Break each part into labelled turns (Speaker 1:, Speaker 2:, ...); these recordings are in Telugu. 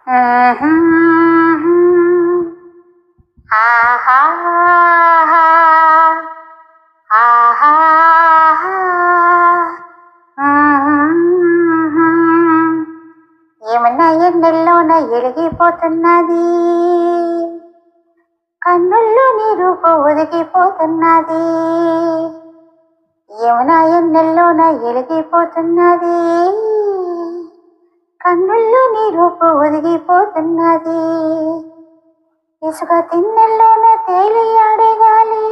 Speaker 1: ఆహా ఆహా ఆహా ఏమన్నా ఎన్నెల్లోన ఎలిగిపోతున్నది, కన్నుల్లో నీ రూపు ఒదిగిపోతున్నది. ఏమన్నా ఎన్నెల్లోన ఎలిగిపోతున్నది, కన్నుల్లో నీ రూపు ఒదిగిపోతున్నది. ఇసుక తిన్నెల్లోన తేలియాడే గాలి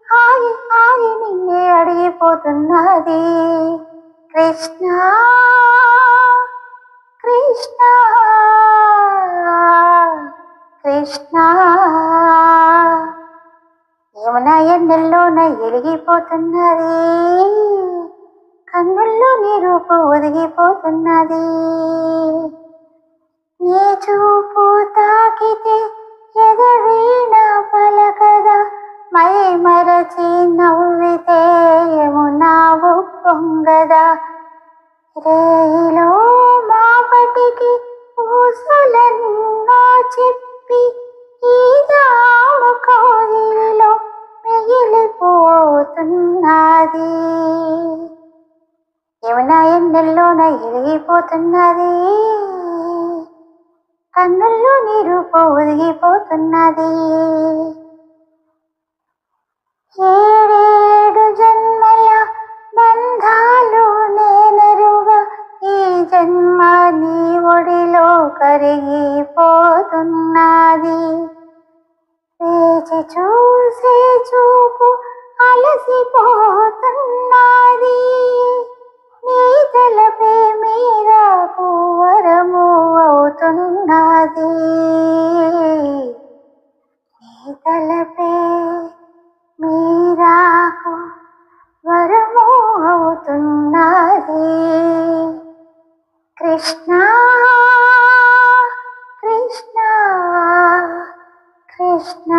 Speaker 1: ఆగి ఆగి నిన్నే అడిగిపోతున్నది. కృష్ణ కృష్ణ కృష్ణ యమున ఎన్నెల్లోన ఎలిగిపోతున్నది, కన్నుల్లో నీ రూపు ఒదిగిపోతున్నది. నీ చూపు తాకితే ఎదవీణ పలకదా, మై మరచి నవ్వితే యమునా ఉప్పొంగదా. రేయిలో మాపటికి ఊసులెన్నో చెప్పి ఈ దాము కోగిలిలో మిగిలిపోతున్నది. యమున ఎన్నెల్లోన ఎలిగిపోతున్నది, కన్నుల్లో నీ రూపు ఒదిగిపోతున్నది. ఏడేడు జన్మల బంధాలు నేనెరుగా, ఈ జన్మ నీ ఒడిలో కరిగిపోతున్నది. వేచి చూసే చూపు అలసిపోతున్నది, నీ తలపే మీరాకు వరము అవుతున్నది. నీ తలపే మీరాకు వరము అవుతున్నది. కృష్ణ కృష్ణ కృష్ణ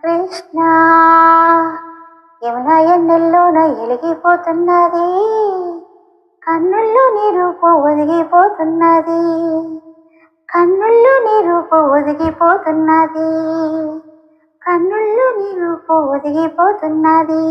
Speaker 1: కృష్ణ యమున ఎన్నెల్లోన ఎలిగిపోతున్నది, కన్నుల్లో నీ రూపు ఒదిగిపోతున్నది. కన్నుల్లో నీ రూపు ఒదిగిపోతున్నది, కన్నుల్లో నీ రూపు ఒదిగిపోతున్నది.